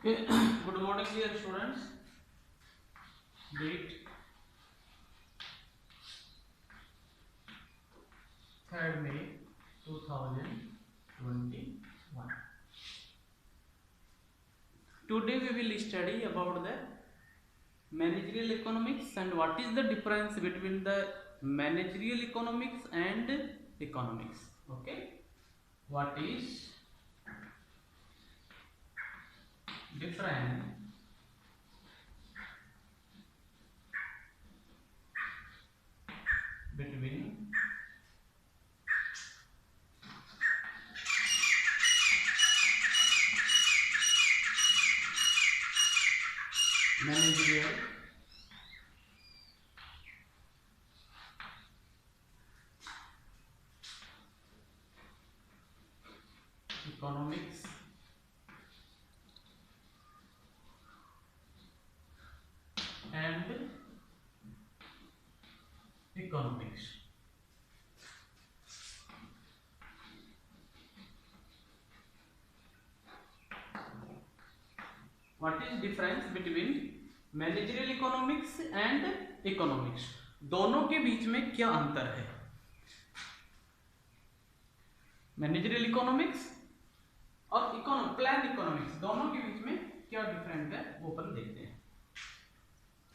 Okay. Good morning, dear students. Date 3rd May 2021. Today we will study about the managerial economics and what is the difference between the managerial economics and economics. Okay. What is difference between managerial economics and economics. What is difference between managerial economics and economics, दोनों के बीच में क्या अंतर है? Managerial economics और plan economics दोनों के बीच में क्या डिफरेंस है वो अपन देखते हैं।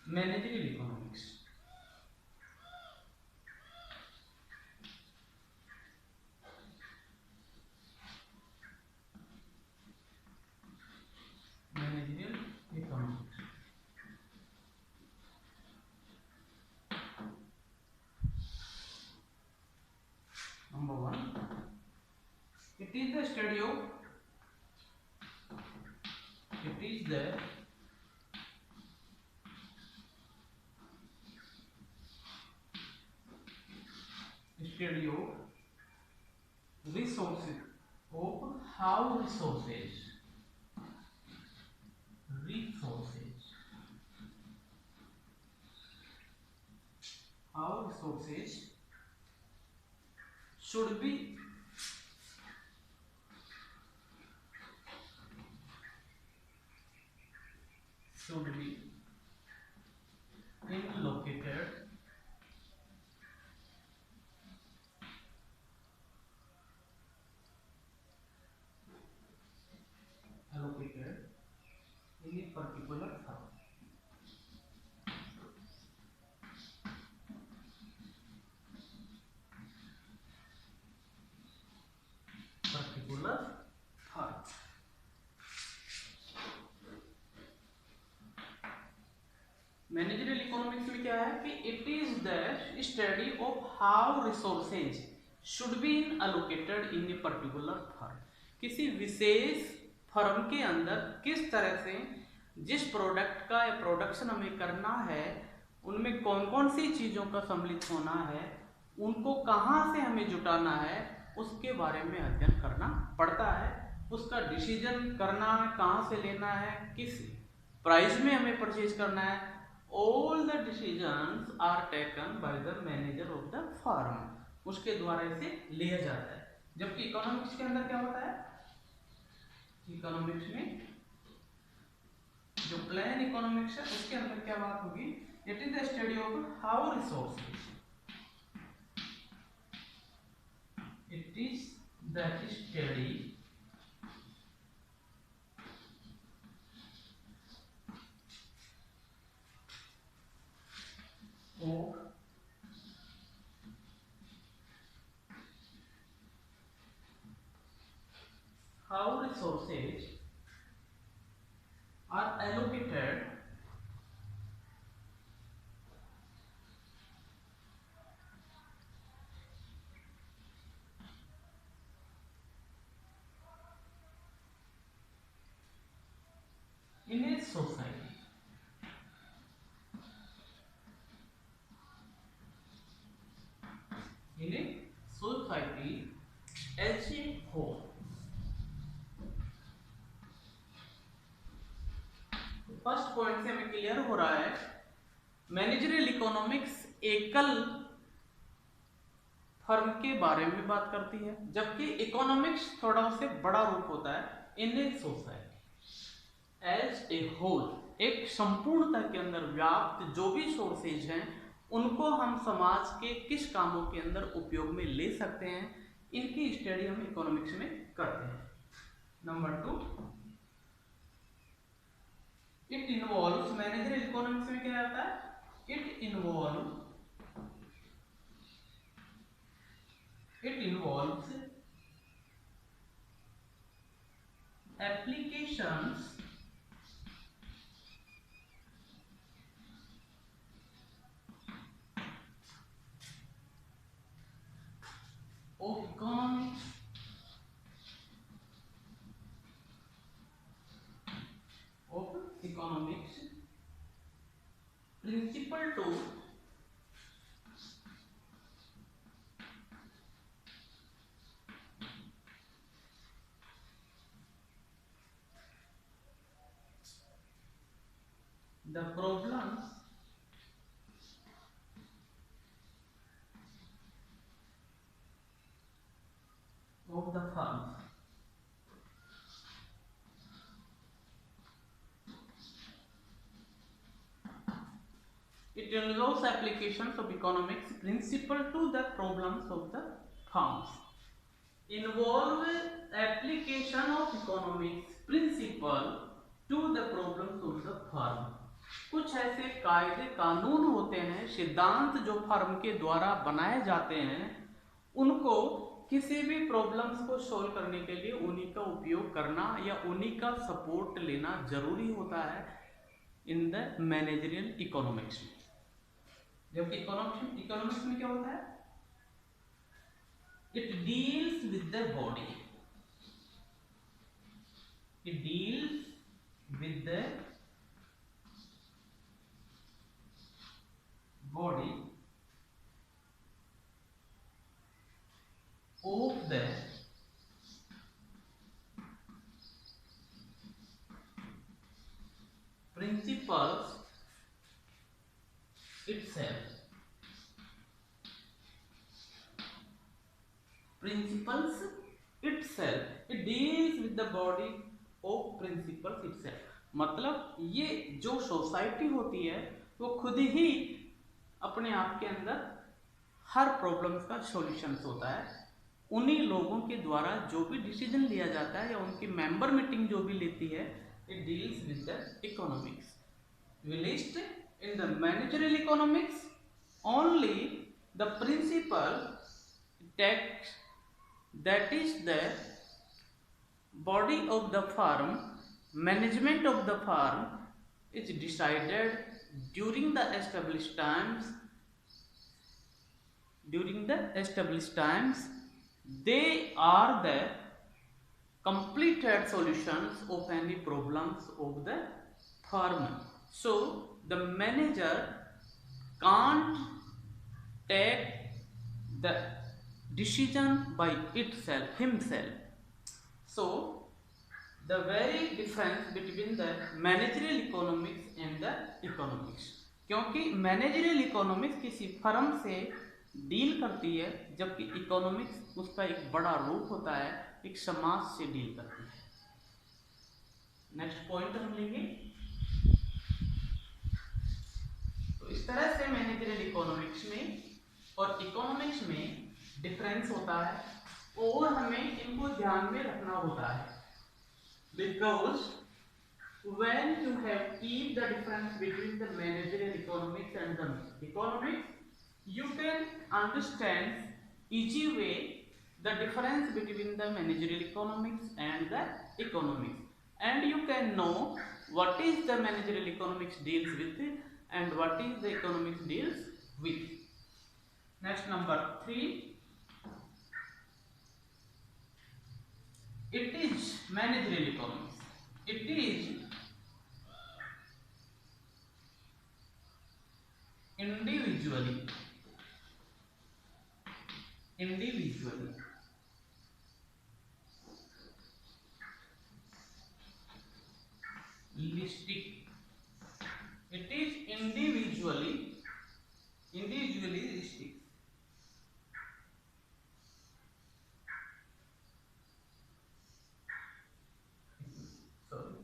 Managerial economics Number one, it is the study of resources, of how resources should be allocated in a particular firm. Managerial economics में क्या है कि it is the study of how resources should be in allocated in a particular firm. किसी विशेष firm के अंदर किस तरह से जिस प्रोडक्ट का या प्रोडक्शन हमें करना है उनमें कौन कौन सी चीज़ों का सम्मिलित होना है, उनको कहाँ से हमें जुटाना है, उसके बारे में अध्ययन करना पड़ता है। उसका डिसीजन करना है, कहाँ से लेना है, किस प्राइस में हमें परचेज करना है, all the decisions are taken by the manager of the firm, उसके द्वारा इसे लिया जाता है। जबकि इकोनॉमिक्स के अंदर क्या होता है, इकोनॉमिक्स में जो प्लान इकोनॉमिक्स है उसके अंदर क्या बात होगी, it is the study of how resources, it is the study of how resources are allocated in a society. In a society as a whole. First point से हमें क्लियर हो रहा है मैनेजरियल इकोनॉमिक्स एकल फर्म के बारे में बात करती है, जबकि इकोनॉमिक्स थोड़ा उससे बड़ा रूप होता है in a society. As a whole, एक संपूर्णता के अंदर व्याप्त जो भी सोर्सेज हैं उनको हम समाज के किस कामों के अंदर उपयोग में ले सकते हैं, इनकी स्टडी हम इकोनॉमिक्स में करते हैं। Number 2, it involves, managerial economics में क्या आता है, it involves applications of economics principle to the problems of the firms. It involves applications of economics principle to the problems of the firms. Involve application of economics principle to the problems of the firm. कुछ ऐसे कायदे कानून होते हैं, सिद्धांत जो firm के द्वारा बनाए जाते हैं, उनको किसी भी प्रॉब्लम्स को सोल्व करने के लिए उन्हीं का उपयोग करना या उन्हीं का सपोर्ट लेना जरूरी होता है इन द मैनेजरियल इकोनॉमिक्स में। जबकि इकोनॉमिक्स में क्या होता है, it deals with the body, it deals with the body of the principles itself. Principles itself, it deals with the body of principles itself. मतलब ये जो सोसाइटी होती है वो खुद ही अपने आप के अंदर हर प्रॉब्लम्स का सॉल्यूशंस होता है। उन्हीं लोगों के द्वारा जो भी डिसीजन लिया जाता है या उनकी मेंबर मीटिंग जो भी लेती है, it deals with the economics. We list in the managerial economics only the principle text that is the body of the firm, management of the firm is decided during the established times. They are the completed solutions of any problems of the firm. So the manager can't take the decision by himself. So the very difference between the managerial economics and the economics, क्योंकि managerial economics किसी firm से deal करती है, जबकि economics उसका एक बड़ा रूप होता है, एक समाज से डील करती है। नेक्स्ट पॉइंट हम लेंगे। तो इस तरह से मैनेजरियल इकोनॉमिक्स में और इकोनॉमिक्स में डिफरेंस होता है और हमें इनको ध्यान में रखना होता है, because when you have keep the difference between the managerial economics and the economics, you can understand easy way the difference between the managerial economics and the economics, and you can know what is the managerial economics deals with and what is the economics deals with. Next, number 3, it is managerial economics. It is individually listic. It is individually listic. Sorry.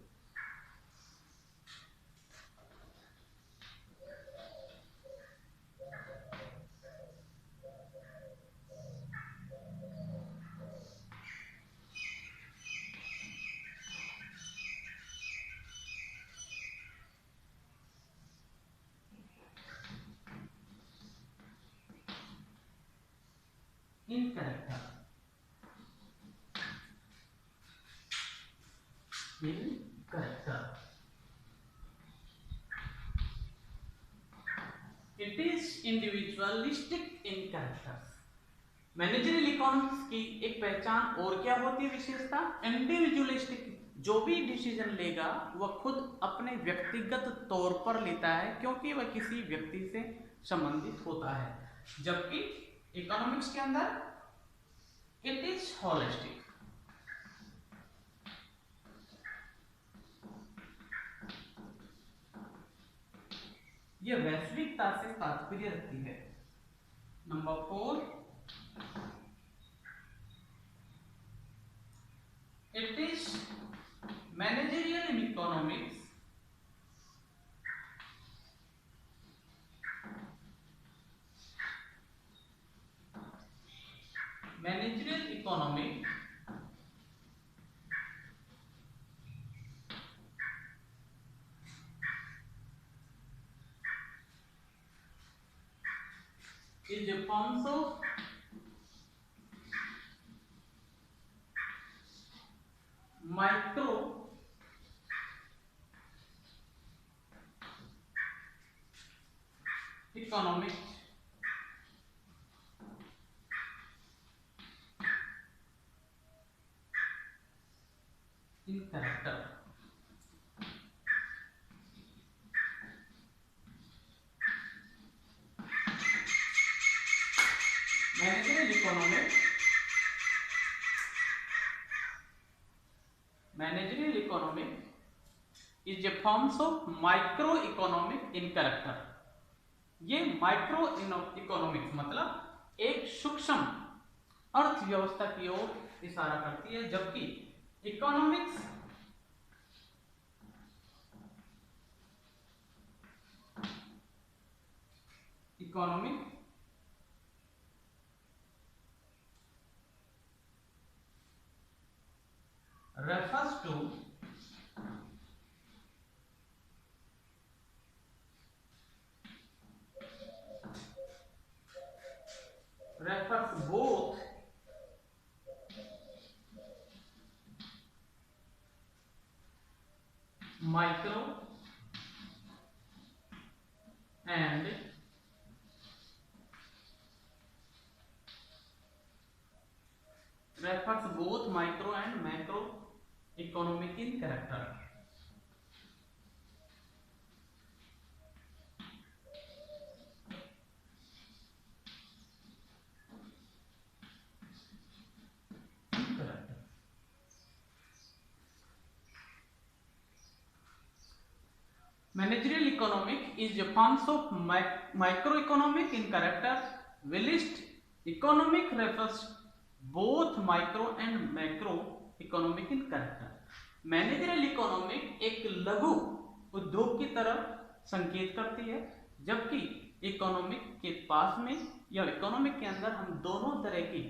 in character. In character. It is individualistic in character. Managerial economics की एक पहचान और क्या होती है, विशेषता? Individualistic. जो भी डिसीजन लेगा वह खुद अपने व्यक्तिगत तौर पर लेता है, क्योंकि वह किसी व्यक्ति से संबंधित होता है, जबकि इकोनॉमिक्स के अंदर इट इज होलिस्टिक। यह वैश्विकता से तात्पर्य रखती है। Number 4, it is managerial in economics is a form of micro economics in character. Managerial economics is a forms of microeconomic in character. ये माइक्रो इकोनॉमिक्स मतलब एक सूक्ष्म अर्थव्यवस्था की ओर इशारा करती है, जबकि economics refers both micro and macro economic in character. Managerial economic is a form of microeconomic in character, whilst economic refers both micro and macro economic in character. Managerial economic एक लघु उद्योग की तरफ संकेत करती है, जबकि इकोनॉमिक के पास में या इकोनॉमिक के अंदर हम दोनों तरह की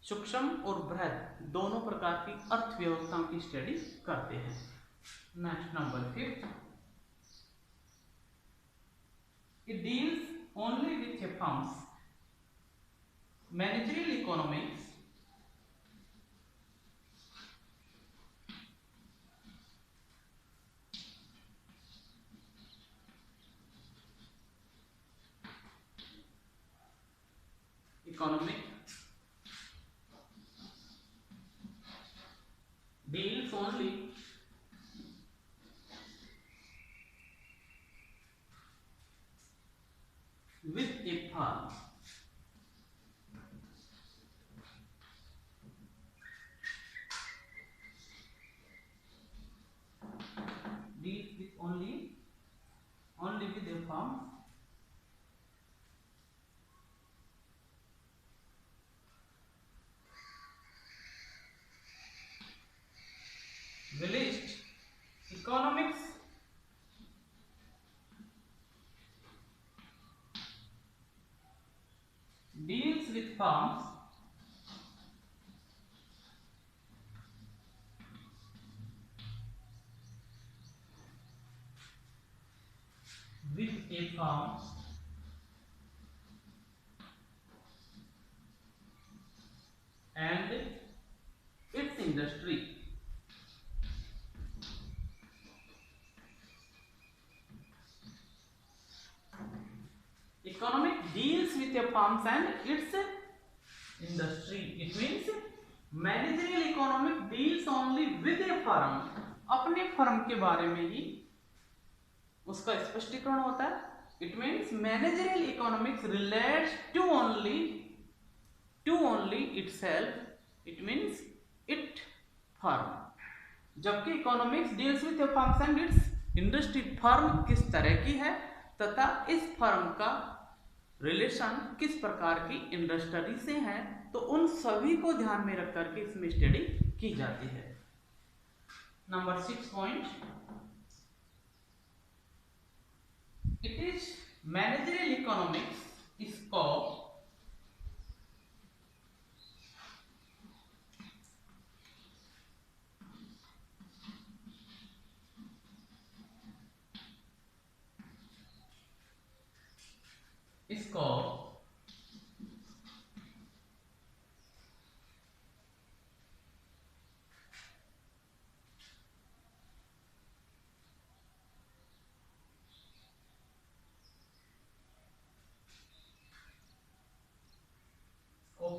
सूक्ष्म और बृहद दोनों प्रकार की अर्थव्यवस्थाओं की स्टडी करते हैं। Next number 5, it deals only with a firm's managerial economics deals only with a firm deals with only with a firm whilst economics deals with firms with a firm industry. Economic deals with your firms and its industry. It means managerial economic deals only with a firm. अपने firm के बारे में ही उसका स्पष्टीकरण होता है। It means managerial economics relates to only itself. It means it firm. जबकि economics deals with firms and it's industry, firm किस तरह की है तथा इस फर्म का रिलेशन किस प्रकार की इंडस्ट्री से है, तो उन सभी को ध्यान में रख करके इसमें स्टडी की जाती है। Number 6 point, it is managerial economics scope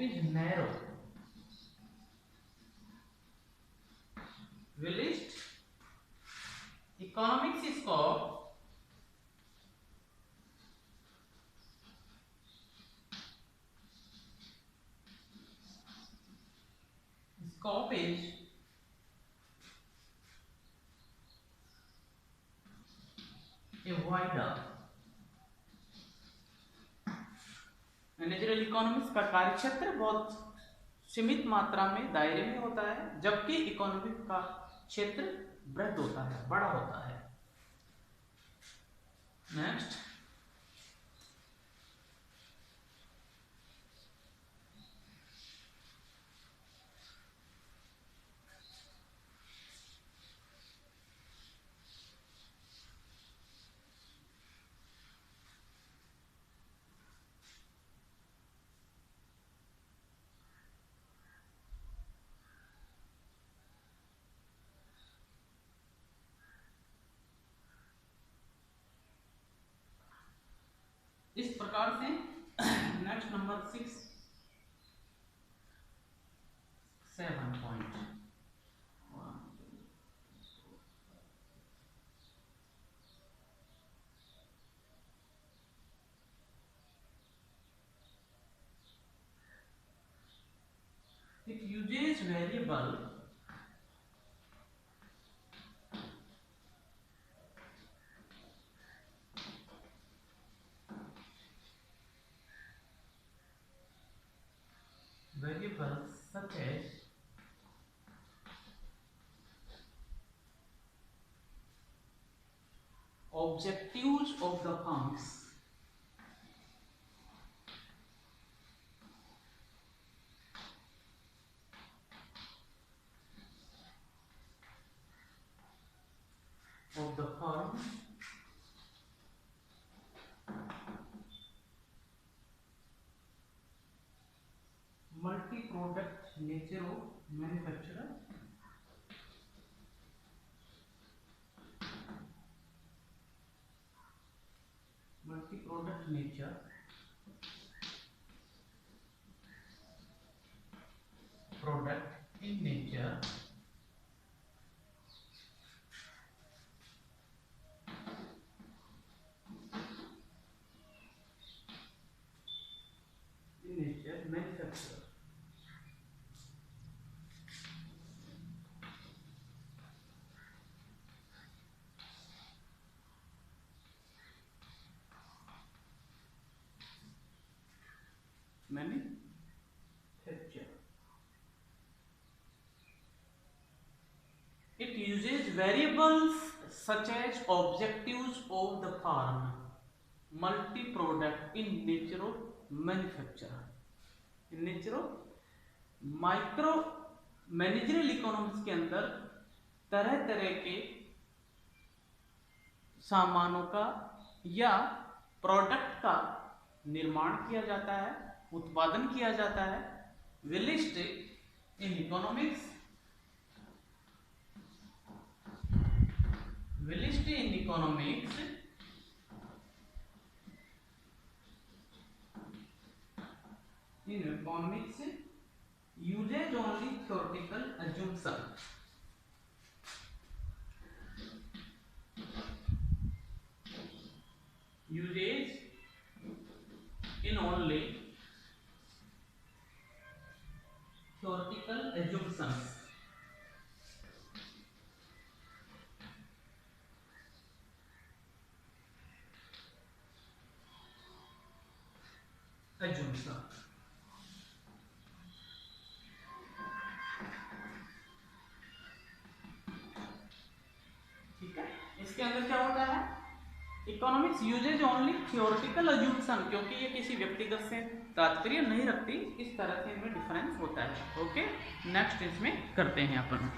is narrow. We list economics scope is a wider। Managerial economics का कार्यक्षेत्र बहुत सीमित मात्रा में दायरे में होता है, जबकि इकोनॉमिक का क्षेत्र बृहद होता है, बड़ा होता है। नेक्स्ट, इस प्रकार से next number 6 7 point, it uses variable variables such as objectives of the firms, multi-product nature of manufacturer, multi-product nature, product in nature, manufacturer। Manufacture, it uses variables such as objectives of the firm, multi-product in nature of manufacturer, in nature of micro managerial economics के अंदर तरह तरह के सामानों का या product का निर्माण किया जाता है, उत्पादन किया जाता है। We list in economics Willist in economics uses only theoretical assumption. Uses in only theoretical assumptions. Assumption. ठीक है, इसके अंदर क्या होता है, इकोनॉमिक्स यूजेज ओनली थियोरेटिकल अज्यूम्पशन, क्योंकि ये किसी व्यक्तिगत से तात्पर्य नहीं रखती, इस तरह से इनमें डिफरेंस होता है। ओके, नेक्स्ट इसमें करते हैं अपन।